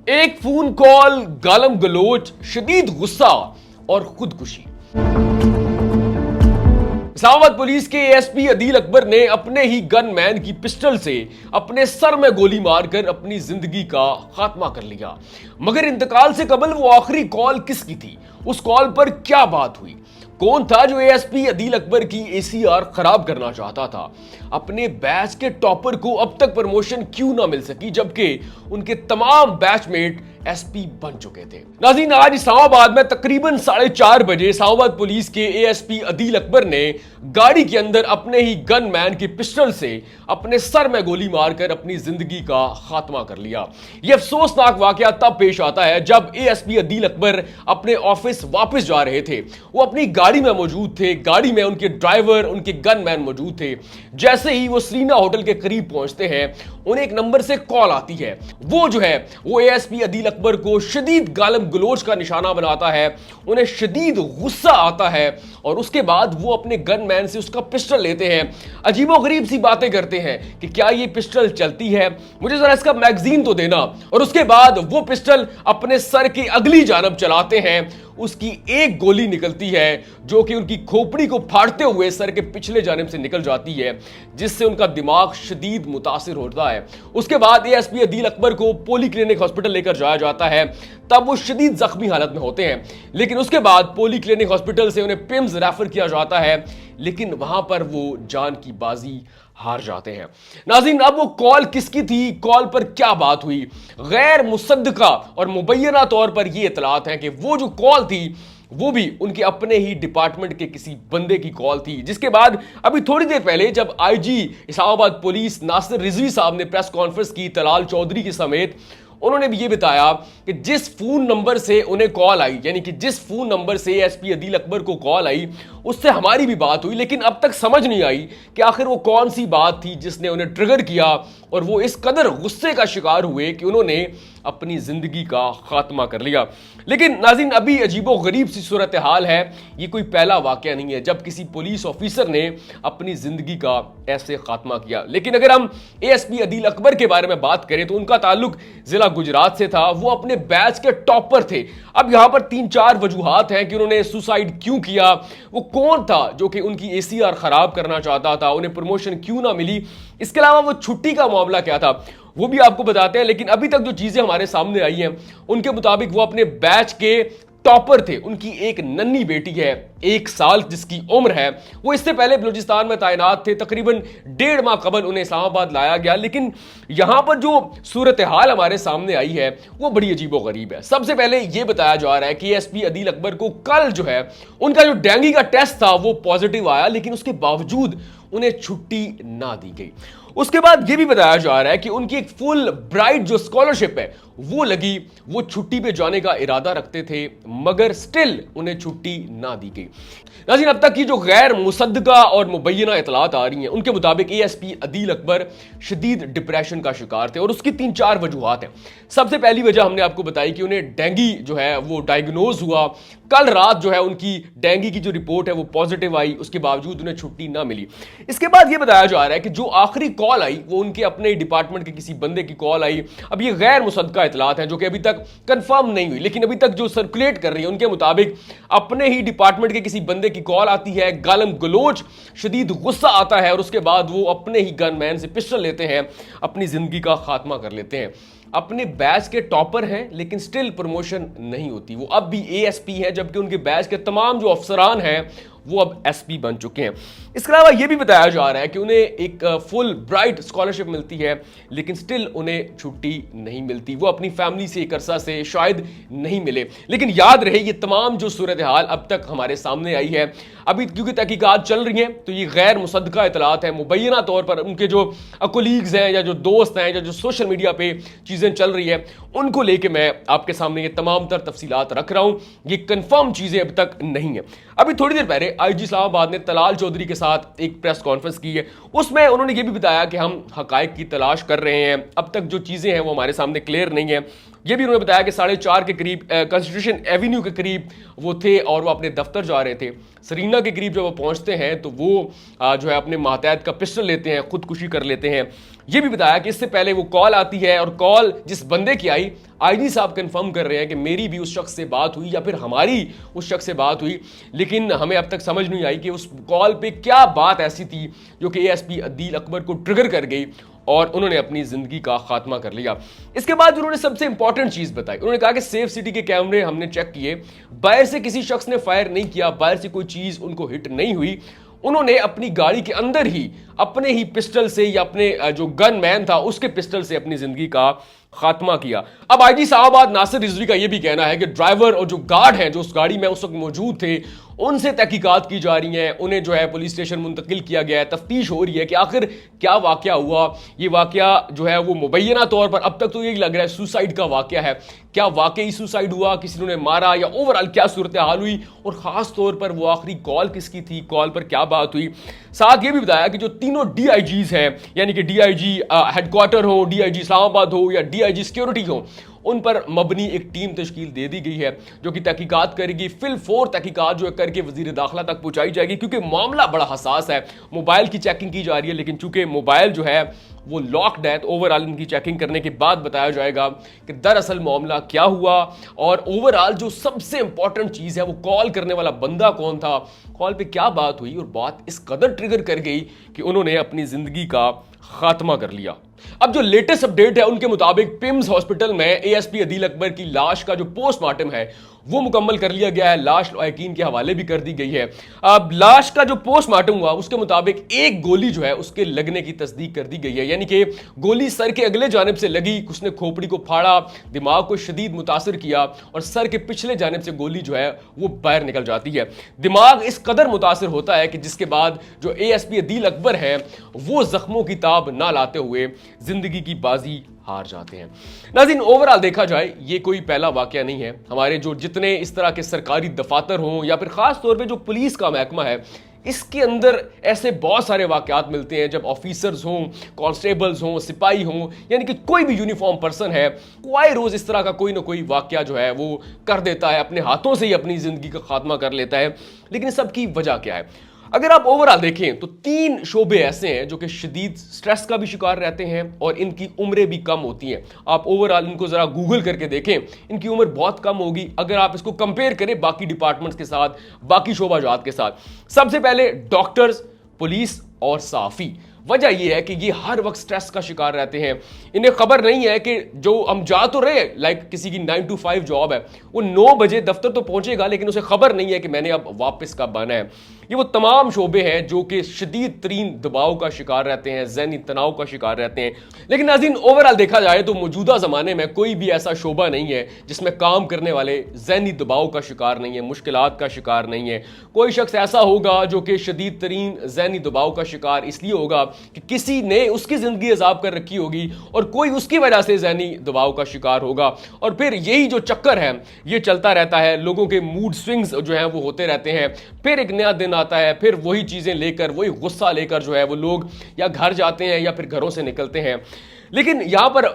एक phone call, गालम गलोच, शदीद गुस्सा और खुदकुशी। इस्लामाबाद पुलिस के एएसपी अदील अकबर ने अपने ही गनमैन की पिस्टल से अपने सर में गोली मारकर अपनी जिंदगी का खात्मा कर लिया। मगर इंतकाल से कबल वो आखिरी कॉल किसकी थी? उस कॉल पर क्या बात हुई? कौन था जो एएसपी अदील अकबर की एसीआर खराब करना चाहता था? अपने बैच के टॉपर को अब तक प्रमोशन क्यों ना मिल सकी जबकि उनके तमाम बैचमेट एसपी बन चुके थे? नाज़रीन, आज इस्लामाबाद में तकरीबन 4:30 बजे इस्लामाबाद पुलिस के एएसपी अदील अकबर ने गाड़ी के अंदर अपने ही गनमैन की पिस्टल से अपने सर में गोली मारकर अपनी जिंदगी का खात्मा कर लिया। यह अफसोसनाक वाकया तब पेश आता है जब एएसपी अदील अकबर अपने ऑफिस वापस जा रहे थे। वो अपनी गाड़ी में मौजूद थे, गाड़ी में उनके ड्राइवर, उनके गनमैन मौजूद थे। जैसे ही वो सरीना होटल के करीब पहुंचते हैं, उन्हें एक नंबर से कॉल आती है। वो एएसपी अदील अकबर को शदीद गालम गलोच का निशाना बनाता है, उन्हें शदीद गुस्सा आता है और उसके बाद वो अपने गनमैन से उसका पिस्टल लेते हैं। अजीबोगरीब सी बातें करते हैं कि क्या ये पिस्टल चलती है, मुझे जरा इसका मैगजीन तो देना। और उसके बाद वो पिस्टल अपने सर की अगली जानब चलाते हैं। उसकी एक गोली निकलती है जो कि उनकी खोपड़ी को फाड़ते हुए सर के पिछले जानिब से निकल जाती है, जिससे उनका दिमाग शदीद मुतासिर होता है। उसके बाद एएसपी अदील अकबर को पोली क्लिनिक हॉस्पिटल लेकर जाया जाता है। तब वो शदीद जख्मी हालत में होते हैं, लेकिन उसके बाद पोली क्लिनिक हॉस्पिटल से उन्हें पिम्स रेफर किया जाता है, लेकिन वहां पर वो जान की बाजी हार जाते हैं। नाज़रीन, अब वो कॉल किसकी थी? कॉल पर क्या बात हुई? गैर मुसद्दका और मुबैना तौर पर यह इतलात है कि वो जो कॉल थी वो भी उनके अपने ही डिपार्टमेंट के किसी बंदे की कॉल थी। जिसके बाद अभी थोड़ी देर पहले जब आईजी इस्लामाबाद पुलिस नासिर रिजवी साहब ने प्रेस कॉन्फ्रेंस की तलाल चौधरी के समेत, उन्होंने भी ये बताया कि जिस फोन नंबर से उन्हें कॉल आई, यानी कि जिस फोन नंबर से एएसपी अदील अकबर को कॉल आई, उससे हमारी भी बात हुई, लेकिन अब तक समझ नहीं आई कि आखिर वो कौन सी बात थी जिसने उन्हें ट्रिगर किया और वो इस कदर गुस्से का शिकार हुए कि उन्होंने अपनी जिंदगी का खात्मा कर लिया। लेकिन नाज़रीन, अभी अजीबो गरीब सी सूरत हाल है। ये कोई पहला वाकया नहीं है जब किसी पुलिस ऑफिसर ने अपनी जिंदगी का ऐसे खात्मा किया। लेकिन अगर हम एएसपी अदील अकबर के बारे में बात करें तो उनका ताल्लुक जिला गुजरात से था। वो अपने बैच के टॉपर थे। अब यहां पर 3-4 वजूहात हैं कि उन्होंने सुसाइड क्यों किया। वो कौन था जो कि उनकी एसीआर खराब करना चाहता था, उन्हें प्रमोशन क्यों ना मिली, इसके अलावा वो छुट्टी का मामला क्या था, वो भी आपको बताते हैं। लेकिन अभी तक जो चीजें हमारे सामने आई हैं उनके मुताबिक वो अपने बैच के टॉपर थे। उनकी एक नन्ही बेटी है, 1 साल जिसकी उम्र है। वो इससे पहले बलूचिस्तान में तैनात थे। तकरीबन 1.5 माह कबल उन्हें इस्लामाबाद लाया गया। लेकिन यहां पर जो सूरत हाल हमारे सामने आई है वो बड़ी अजीबो गरीब है। सबसे पहले यह बताया जा रहा है कि एएसपी अदील अकबर को कल जो है उनका जो डेंगू का टेस्ट था वो पॉजिटिव आया, लेकिन उसके बावजूद उन्हें छुट्टी ना दी गई। उसके बाद यह भी बताया जा रहा है कि उनकी एक फुल ब्राइट जो स्कॉलरशिप है वो लगी। वो छुट्टी पे जाने का इरादा रखते थे, मगर स्टिल उन्हें छुट्टी ना दी गई। नाज़रीन, अब तक की जो गैर मुसद्दका और मुबैना इतलात आ रही हैं उनके मुताबिक एएसपी अदील अकबर शदीद डिप्रेशन का शिकार थे और उसकी 3-4 वजूहात हैं। सबसे पहली वजह हमने आपको बताई कि उन्हें डेंगू जो है वो डायग्नोज हुआ। कल रात जो है उनकी डेंगू की जो रिपोर्ट है वो पॉजिटिव आई, उसके बावजूद उन्हें छुट्टी ना मिली। इसके बाद यह बताया जा रहा है कि जो आखिरी कॉल आई वो उनके अपने डिपार्टमेंट के किसी बंदे की कॉल आई। अब ये गैर मुसद्दका इतलात हैं जो कि अभी तक कंफर्म नहीं हुई, लेकिन अभी तक जो सर्कुलेट कर रही है उनके मुताबिक अपने ही डिपार्टमेंट के किसी बंदे की कॉल आती है, गालम गलोच, शदीद गुस्सा आता है और उसके बाद वो अपने ही गनमैन से पिस्टल लेते हैं, अपनी जिंदगी का खात्मा कर लेते हैं। अपने बैच के टॉपर हैं लेकिन स्टिल प्रमोशन नहीं होती। वो अब भी एएसपी हैं जबकि उनके बैच के तमाम जो अफसरान हैं वो अब एसपी बन चुके हैं। इसके अलावा यह भी बताया जा रहा है कि उन्हें एक फुल ब्राइट स्कॉलरशिप मिलती है, लेकिन स्टिल उन्हें छुट्टी नहीं मिलती। वो अपनी फैमिली से एक अरसा से शायद नहीं मिले। लेकिन याद रहे ये तमाम जो सूरत हाल अब तक हमारे सामने आई है, अभी क्योंकि तहकीकात चल रही हैं तो ये गैर मुसद्दका इतलात है। मुबैना तौर पर उनके जो कोलीग्स हैं या जो दोस्त हैं या जो सोशल मीडिया पे चीज़ें चल रही है उनको लेके मैं आपके सामने ये तमाम तर तफसीलात रख रहा हूँ। ये कंफर्म चीज़ें अब तक नहीं है। अभी थोड़ी देर पहले आईजी इस्लामाबाद ने तलाल चौधरी के साथ एक प्रेस कॉन्फ्रेंस की है। उसमें उन्होंने ये भी बताया कि हम हकायक की तलाश कर रहे हैं, अब तक जो चीज़ें हैं वो हमारे सामने क्लियर नहीं है। ये भी उन्होंने बताया कि 4:30 के करीब कॉन्स्टिट्यूशन एवेन्यू के करीब वो थे और वो अपने दफ्तर जा रहे थे। सरीना के करीब जब वो पहुंचते हैं तो वो जो है अपने मातहत का पिस्टल लेते हैं, खुदकुशी कर लेते हैं। ये भी बताया कि इससे पहले वो कॉल आती है और कॉल जिस बंदे की आई, आईजी साहब कंफर्म कर रहे हैं कि मेरी भी उस शख्स से बात हुई या फिर हमारी उस शख्स से बात हुई, लेकिन हमें अब तक समझ नहीं आई कि उस कॉल पे क्या बात ऐसी थी जो कि एएसपी अदील अकबर को ट्रिगर कर गई और उन्होंने अपनी जिंदगी का खात्मा कर लिया। इसके बाद उन्होंने सबसे इंपॉर्टेंट चीज बताई। उन्होंने कहा कि सेफ सिटी के कैमरे हमने चेक किए, बाहर से किसी शख्स ने फायर नहीं किया, बाहर से कोई चीज उनको हिट नहीं हुई। उन्होंने अपनी गाड़ी के अंदर ही अपने ही पिस्टल से या अपने जो गन मैन था उसके पिस्टल से अपनी जिंदगी का खात्मा किया। अब आईजी साहबाद नासिर रिजवी का यह भी कहना है कि ड्राइवर और जो गार्ड हैं जो उस गाड़ी में उस वक्त मौजूद थे उनसे तहकीकात की जा रही हैं, उन्हें जो है पुलिस स्टेशन मुंतकिल किया गया है, तफ्तीश हो रही है कि आखिर क्या वाकया हुआ। ये वाकया जो है वो मुबैना तौर पर अब तक तो यही लग रहा है सुसाइड का वाकया है। क्या वाकई सुसाइड हुआ, किसी ने उन्हें मारा, या ओवरऑल क्या सूरत हाल हुई, और खास तौर पर वो आखिरी कॉल किसकी थी, कॉल पर क्या बात हुई। साथ ये भी बताया कि जो तीनों डीआईजीज हैं, यानी कि डीआईजी हेडक्वार्टर हो, डीआईजी इस्लामाबाद हो या डीआईजी सिक्योरिटी हो, उन पर मबनी एक टीम तश्कील दे दी गई है जो कि तहकीकात करेगी। फिल 4 तहकीकात जो है करके वजीर दाखिला तक पहुंचाई जाएगी, क्योंकि मामला बड़ा हसास है। मोबाइल की चेकिंग की जा रही है, लेकिन चूंकि मोबाइल जो है वो लॉक्ड है, तो ओवरऑल इनकी चेकिंग करने के बाद बताया जाएगा कि दरअसल मामला क्या हुआ और ओवरऑल जो सबसे इंपॉर्टेंट चीज है वो कॉल करने वाला बंदा कौन था, कॉल पे क्या बात हुई और बात इस कदर ट्रिगर कर गई कि उन्होंने अपनी जिंदगी का खात्मा कर लिया। अब जो लेटेस्ट अपडेट है उनके मुताबिक पिम्स हॉस्पिटल में एएसपी अदील अकबर की लाश का जो पोस्टमार्टम है वो मुकम्मल कर लिया गया है, लाश यकीन के हवाले भी कर दी गई है। अब लाश का जो पोस्टमार्टम हुआ उसके मुताबिक एक गोली जो है उसके लगने की तस्दीक कर दी गई है, यानी कि गोली सर के अगले जानिब से लगी, उसने खोपड़ी को फाड़ा, दिमाग को शदीद मुतासर किया और सर के पिछले जानिब से गोली जो है वो बाहर निकल जाती है। दिमाग इस कदर मुतासर होता है कि जिसके बाद जो एएसपी अदील अकबर है वो जख्मों की ताब ना लाते हुए जिंदगी की बाजी हार जाते हैं। नाज़रीन, ओवरऑल देखा जाए ये कोई पहला वाकया नहीं है। हमारे जो जितने इस तरह के सरकारी दफातर हों या फिर खास तौर पे जो पुलिस का महकमा है, इसके अंदर ऐसे बहुत सारे वाकयात मिलते हैं जब ऑफिसर्स हों, कांस्टेबल्स हों, सिपाही हों, यानी कि कोई भी यूनिफॉर्म पर्सन है, वो आए रोज इस तरह का कोई ना कोई वाकया जो है वो कर देता है, अपने हाथों से ही अपनी जिंदगी का खात्मा कर लेता है। लेकिन सबकी वजह क्या है? अगर आप ओवरऑल देखें तो 3 शोबे ऐसे हैं जो कि शदीद स्ट्रेस का भी शिकार रहते हैं और इनकी उम्रें भी कम होती हैं। आप ओवरऑल इनको जरा गूगल करके देखें, इनकी उम्र बहुत कम होगी अगर आप इसको कंपेयर करें बाकी डिपार्टमेंट्स के साथ, बाकी शोबाजात के साथ। सबसे पहले डॉक्टर्स, पुलिस और साफी। वजह यह है कि ये हर वक्त स्ट्रेस का शिकार रहते हैं। इन्हें खबर नहीं है कि जो हम जा तो रहे, लाइक किसी की 9 to 5 जॉब है, वो 9 बजे दफ्तर तो पहुंचेगा, लेकिन उसे खबर नहीं है कि मैंने अब वापस कब आना है। ये वो तमाम शोबे हैं जो कि शदीद तरीन दबाव का शिकार रहते हैं, ज़हनी तनाव का शिकार रहते हैं। लेकिन नाज़रीन, ओवरऑल देखा जाए तो मौजूदा ज़माने में कोई भी ऐसा शोबा नहीं है जिसमें काम करने वाले ज़हनी दबाव का शिकार नहीं है, मुश्किलात का शिकार नहीं है। कोई शख्स ऐसा होगा जो कि शदीद तरीन ज़हनी दबाव का शिकार इसलिए होगा कि किसी ने उसकी ज़िंदगी अजाब कर रखी होगी और कोई उसकी वजह से ज़हनी दबाव का शिकार होगा। और फिर यही जो चक्कर है ये चलता रहता है, लोगों के मूड स्विंग्स जो हैं वो होते रहते हैं। फिर एक नया दिन आता है, फिर वही चीजें लेकर, वही गुस्सा लेकर जो है वो लोग या घर जाते हैं या फिर घरों से निकलते हैं। लेकिन यहां पर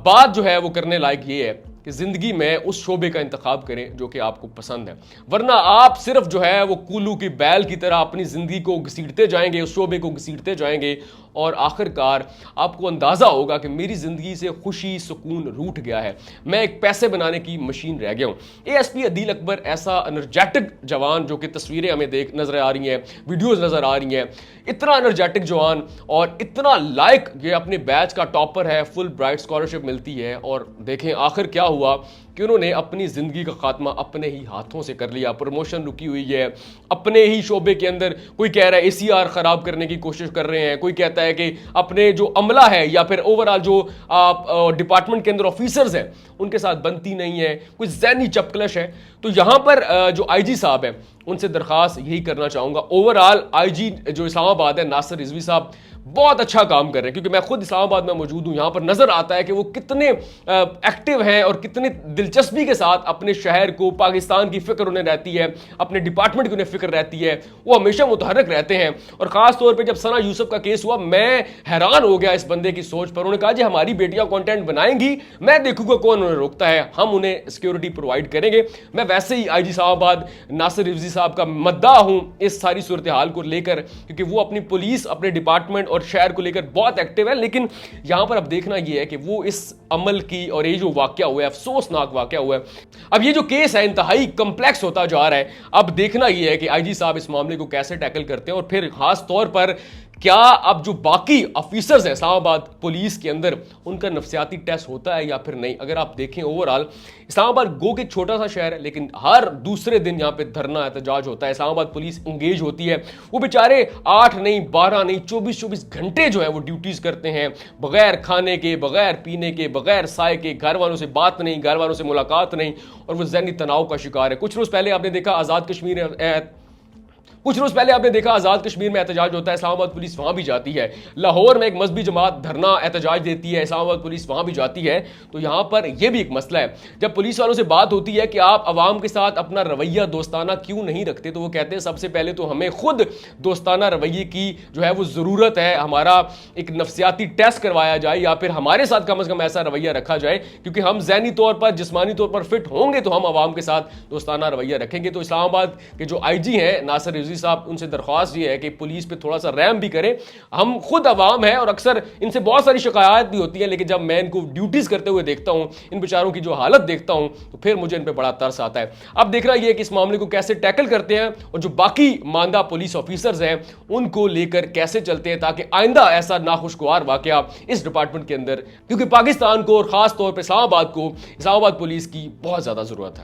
बात जो है वो करने लायक ये है कि जिंदगी में उस शोबे का इंतखाब करें जो कि आपको पसंद है, वरना आप सिर्फ जो है वो कूलू की बैल की तरह अपनी जिंदगी को घसीटते जाएंगे, उस शोबे को घसीटते जाएंगे और आखिरकार आपको अंदाजा होगा कि मेरी जिंदगी से खुशी सुकून रूठ गया है, मैं एक पैसे बनाने की मशीन रह गया हूं। एएसपी अदील अकबर ऐसा एनर्जेटिक जवान जो कि तस्वीरें हमें देख नजर आ रही हैं, वीडियोस नजर आ रही हैं, इतना एनर्जेटिक जवान और इतना लायक, ये अपने बैच का टॉपर है, फुल ब्राइट स्कॉलरशिप मिलती है। और देखें आखिर क्या हुआ कि उन्होंने अपनी जिंदगी का खात्मा अपने ही हाथों से कर लिया। प्रमोशन रुकी हुई है अपने ही शोबे के अंदर, कोई कह रहा है एसीआर खराब करने की कोशिश कर रहे हैं, कोई कहता है कि अपने जो अमला है या फिर ओवरऑल जो डिपार्टमेंट के अंदर ऑफिसर्स हैं उनके साथ बनती नहीं है, कुछ ज़हनी चपकलश है। तो यहां पर जो आईजी साहब है उनसे दरखास्त यही करना चाहूंगा, ओवरऑल आईजी जो इस्लामाबाद है नासिर रिजवी साहब, बहुत अच्छा काम कर रहे हैं, क्योंकि मैं खुद इस्लामाबाद में मौजूद हूं। यहां पर नजर आता है कि वो कितने एक्टिव हैं और कितनी दिलचस्पी के साथ अपने शहर को, पाकिस्तान की फिक्र उन्हें रहती है, अपने डिपार्टमेंट की उन्हें फिक्र रहती है, वो हमेशा मुतहरक रहते हैं। और खास तौर पर जब सना यूसुफ का केस हुआ, मैं हैरान हो गया इस बंदे की सोच पर। उन्होंने कहा जी हमारी बेटियां कंटेंट बनाएंगी, मैं देखूंगा कौन उन्हें रोकता है, हम उन्हें सिक्योरिटी प्रोवाइड करेंगे। मैं वैसे ही आईजी इस्लामाबाद नासिर रिजवी साहब का मद्दाह हूं इस सारी सूरत हाल को लेकर, क्योंकि वो अपनी पुलिस, अपने डिपार्टमेंट और शहर को लेकर बहुत एक्टिव है। लेकिन यहां पर अब देखना यह है कि वो इस अमल की, और ये जो वाकया हुआ है, अफसोसनाक वाकया हुआ है, अब ये जो केस है इंतहाई कंप्लेक्स होता जा रहा है। अब देखना यह है कि आईजी साहब इस मामले को कैसे टैकल करते हैं, और फिर खास तौर पर क्या अब जो बाकी ऑफिसर्स हैं इस्लामाबाद पुलिस के अंदर, उनका नफ्सियाती टेस्ट होता है या फिर नहीं। अगर आप देखें ओवरऑल, इस्लामाबाद गो के छोटा सा शहर है, लेकिन हर दूसरे दिन यहां पे धरना एहतजाज होता है, इस्लामाबाद पुलिस इंगेज होती है। वो बेचारे 8 नहीं, 12 नहीं, 24 घंटे जो है वो ड्यूटीज करते हैं, बगैर खाने के, बगैर पीने के, बगैर साए के, घर वालों से बात नहीं, घर वालों से मुलाकात नहीं, और वो ज़हनी तनाव का शिकार है। कुछ रोज पहले आपने देखा आज़ाद कश्मीर में एहतजाज होता है, इस्लामाबाद पुलिस वहां भी जाती है। लाहौर में एक मजहबी जमात धरना एहतजाज देती है, इस्लामाबाद पुलिस वहां भी जाती है। तो यहां पर यह भी एक मसला है, जब पुलिस वालों से बात होती है कि आप अवाम के साथ अपना रवैया दोस्ताना क्यों नहीं रखते, तो वो कहते हैं सबसे पहले तो हमें खुद दोस्ताना रवैये की जो है वो जरूरत है, हमारा एक नफ्सियाती टेस्ट करवाया जाए, या फिर हमारे साथ कम से कम ऐसा रवैया रखा जाए, क्योंकि हम ज़हनी तौर पर, जिस्मानी तौर पर फिट होंगे तो हम अवाम के साथ दोस्ताना रवैया रखेंगे। तो इस्लामाबाद के जो आईजी हैं नासिर रिजवी साहब, उनसे दरख्वास्त ये है कि पुलिस पे थोड़ा सा रहम भी करें। हम खुद अवाम है और अक्सर इनसे बहुत सारी शिकायत भी होती है, लेकिन जब मैं इनको ड्यूटीज करते हुए देखता हूं, इन बेचारों की जो हालत देखता हूं, तो फिर मुझे इन पे बड़ा तरस आता है। अब देखना यह है कि इस मामले को कैसे टैकल करते हैं, और जो बाकी मानदा पुलिस ऑफिसर्स हैं उनको लेकर कैसे चलते हैं, ताकि आइंदा ऐसा नाखुशगवार वाकया इस डिपार्टमेंट के अंदर, क्योंकि पाकिस्तान को और खास तौर पर इस्लामाबाद को, इस्लामाबाद पुलिस की बहुत ज्यादा जरूरत है।